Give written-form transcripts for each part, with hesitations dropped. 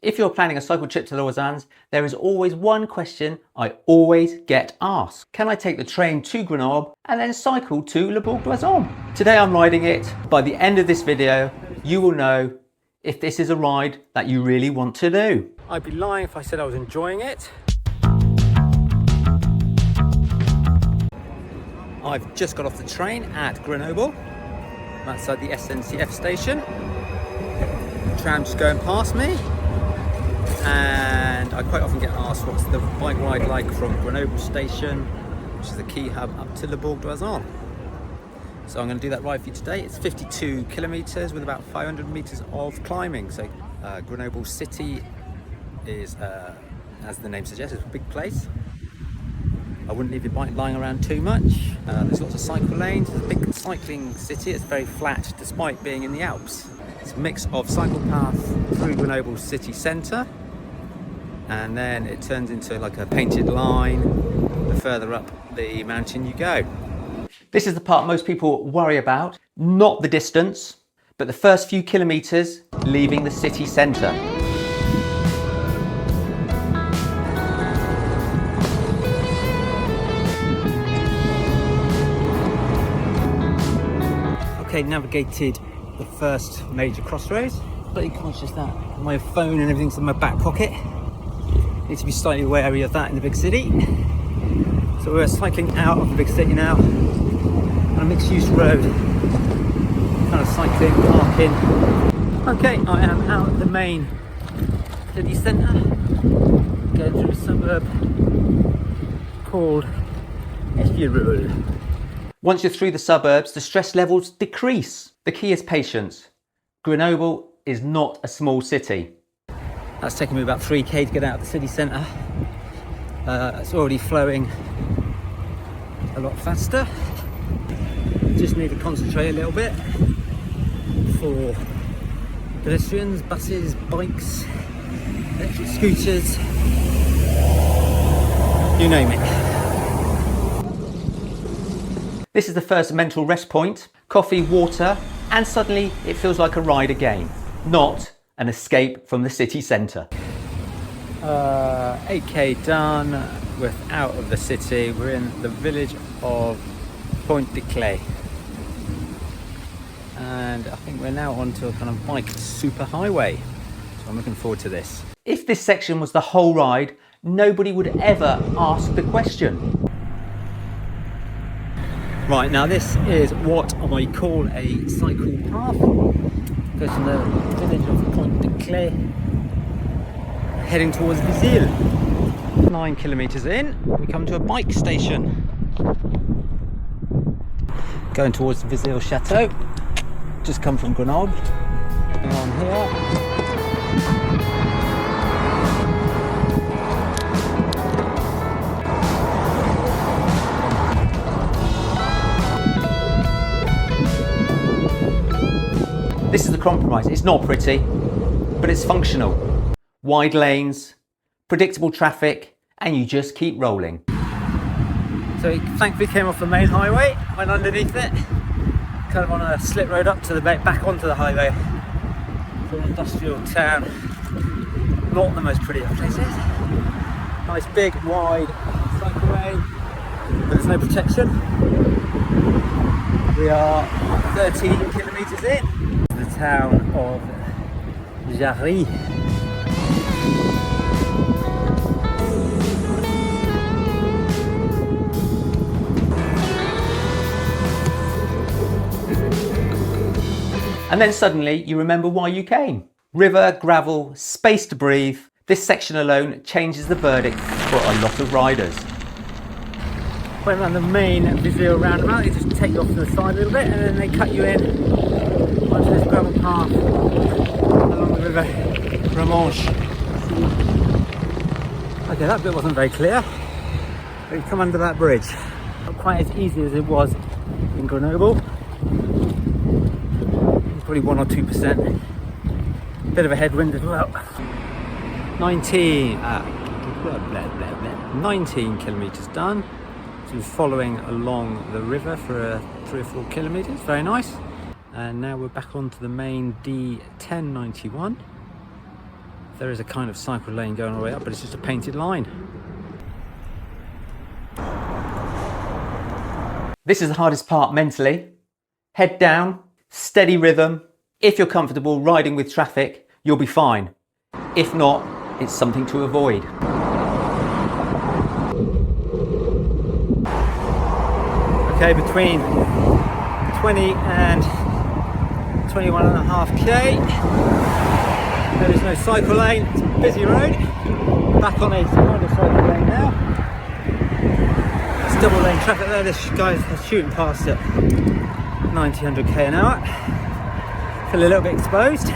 If you're planning a cycle trip to the Oisans, there is always one question I always get asked. Can I take the train to Grenoble and then cycle to Le Bourg d'Oisans? Today I'm riding it. By the end of this video, you will know if this is a ride that you really want to do. I'd be lying if I said I was enjoying it. I've just got off the train at Grenoble, outside the SNCF station. The tram's going past me. And I quite often get asked what's the bike ride like from Grenoble Station, which is the key hub, up to Le Bourg d'Oisans. So I'm going to do that ride for you today. It's 52 kilometres with about 500 metres of climbing. So Grenoble City is, as the name suggests, it's a big place. I wouldn't leave your bike lying around too much. There's lots of cycle lanes. It's a big cycling city. It's very flat despite being in the Alps. It's a mix of cycle path through Grenoble city centre, and then it turns into like a painted line the further up the mountain you go. This is the part most people worry about, not the distance, but the first few kilometres leaving the city centre. Okay, navigated the first major crossroads. Pretty conscious that my phone and everything's in my back pocket. Need to be slightly wary of that in the big city. So we're cycling out of the big city now on a mixed-use road. Kind of cycling, parking. Okay, I am out at the main city centre, going through a suburb called River. Once you're through the suburbs, the stress levels decrease. The key is patience. Grenoble is not a small city. That's taken me about 3k to get out of the city centre. It's already flowing a lot faster. Just need to concentrate a little bit for pedestrians, buses, bikes, electric scooters, you name it. This is the first mental rest point. Coffee, water, and suddenly it feels like a ride again, not an escape from the city centre. 8k done, we're out of the city. We're in the village of Pointe-de-Claye. And I think we're now onto a kind of bike superhighway. So I'm looking forward to this. If this section was the whole ride, nobody would ever ask the question. Right, now this is what I call a cycle path. Goes from the village of Pointe-de-Claye, heading towards Vizille. 9 kilometres in, we come to a bike station. Going towards the Vizille Chateau. Just come from Grenoble. On here. This is the compromise. It's not pretty, but it's functional. Wide lanes, predictable traffic, and you just keep rolling. So it thankfully came off the main highway, went underneath it, kind of on a slip road up to the back onto the highway. It's an industrial town, not the most pretty of places. Nice big wide cycleway, but there's no protection. We are 13 kilometres in. The town of Jarry. And then suddenly you remember why you came. River, gravel, space to breathe. This section alone changes the verdict for a lot of riders. Went around the main Vizille roundabout, they just take you off to the side a little bit and then they cut you in onto this gravel path along the River Romanche. Okay, that bit wasn't very clear, but you come under that bridge. Not quite as easy as it was in Grenoble. It's probably 1 or 2%. Bit of a headwind as well. 19 kilometres done. So we're following along the river for 3 or 4 kilometres, very nice. And now we're back onto the main D1091. There is a kind of cycle lane going all the way up, but it's just a painted line. This is the hardest part mentally. Head down, steady rhythm. If you're comfortable riding with traffic, you'll be fine. If not, it's something to avoid. Okay, between 20 and 21.5k. There is no cycle lane, it's a busy road. Back on a kind of cycle lane now. It's double lane traffic there, this guy's shooting past at 90-100k an hour. Feel a little bit exposed.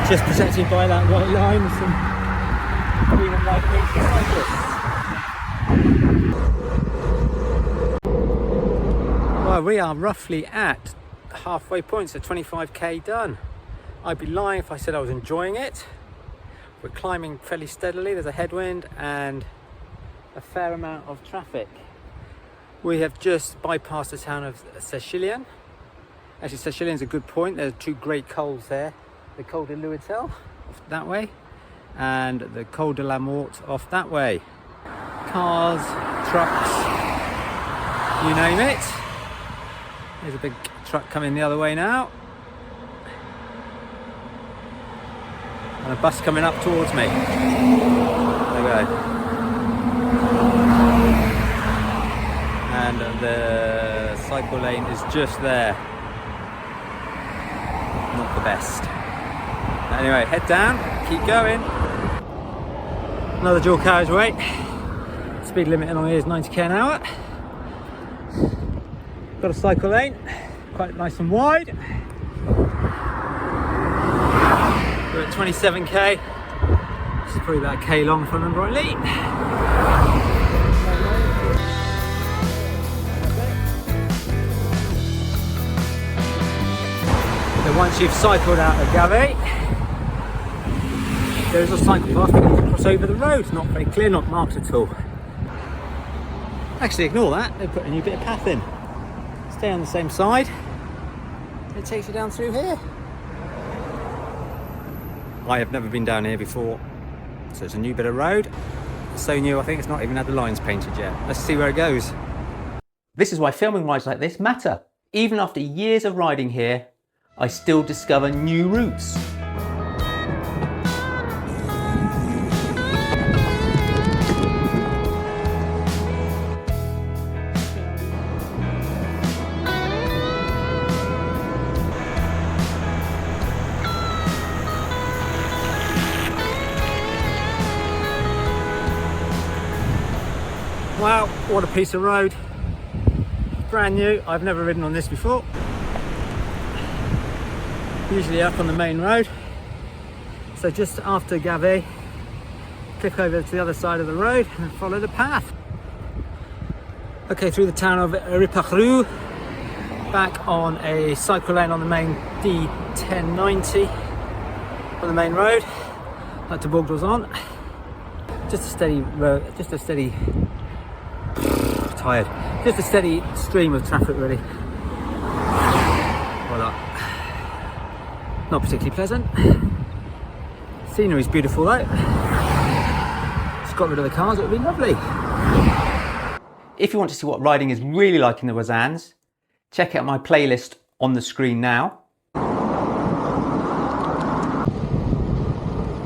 Just protected by that white line with some green and white cyclists. Well, we are roughly at halfway point, so 25k done. I'd be lying if I said I was enjoying it. We're climbing fairly steadily, there's a headwind and a fair amount of traffic. We have just bypassed the town of Sechilien. Actually, Sechilien's a good point. There's two great cols there. The Col de Louetel off that way and the Col de la Morte off that way. Cars, trucks, you name it. There's a big truck coming the other way now. And a bus coming up towards me. There we go. And the cycle lane is just there. Not the best. Anyway, head down, keep going. Another dual carriageway. Speed limit on here is 90k an hour. Got a cycle lane, quite nice and wide. We're at 27k. This is probably about a k long if I remember rightly. So once you've cycled out of Gavet, there is a cycle path that you can cross over the road. Not very clear, not marked at all. Actually, ignore that. They put a new bit of path in. Stay on the same side. It takes you down through here. I have never been down here before, so it's a new bit of road. So new, I think it's not even had the lines painted yet. Let's see where it goes. This is why filming rides like this matter. Even after years of riding here, I still discover new routes. Wow, what a piece of road. Brand new, I've never ridden on this before. Usually up on the main road. So just after Gavet, click over to the other side of the road and follow the path. Okay, through the town of Riparu, back on a cycle lane on the main D1090 on the main road, up to Bourg. Just a steady road, just a steady stream of traffic really. Well, not particularly pleasant. Scenery's beautiful though. Just got rid of the cars, it would be lovely. If you want to see what riding is really like in the Oisans, check out my playlist on the screen now.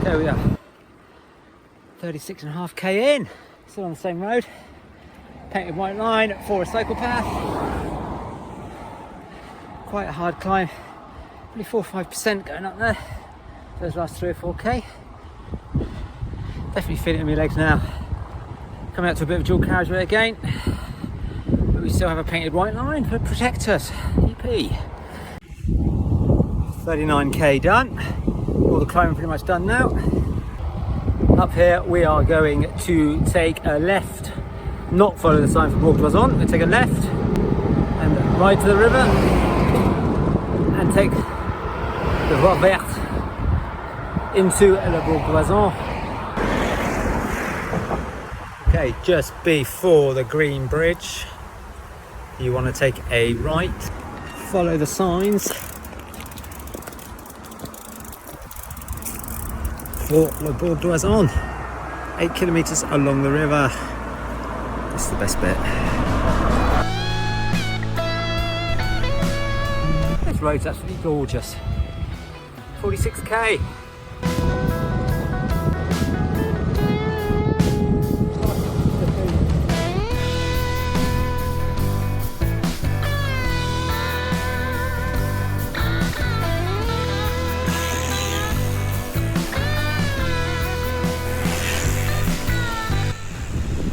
There we are. 36.5k in. Still on the same road. Painted white line for a cycle path. Quite a hard climb. Only 4 or 5% going up there. Those last 3 or 4k. Definitely feeling it in my legs now. Coming out to a bit of dual carriageway again. But we still have a painted white line to protect us. EP. 39k done. All the climbing pretty much done now. Up here we are going to take a left. Not follow the sign for Bourg. We're going to take a left and ride to the river and take the Voie Verte into Le Bourg. Okay, just before the green bridge, you want to take a right, follow the signs for Le Bourg d'Oisans. 8 kilometres along the river. This is the best bit. This road's absolutely gorgeous. 46k.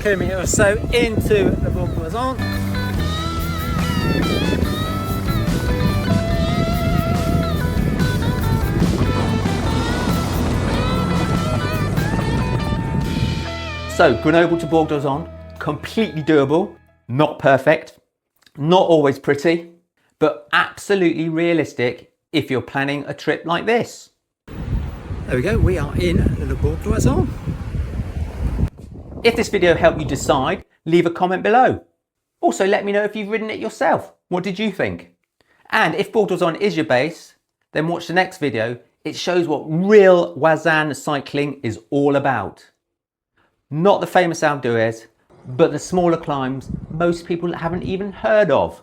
Kilometre or so into the Bourg d'Oisans. So Grenoble to Bourg d'Oisans, completely doable, not perfect, not always pretty, but absolutely realistic if you're planning a trip like this. There we go, we are in the Bourg d'Oisans. If this video helped you decide, leave a comment below. Also, let me know if you've ridden it yourself. What did you think? And if Bourg d'Oisans is your base, then watch the next video. It shows what real Oisan cycling is all about. Not the famous Alpe, but the smaller climbs most people haven't even heard of.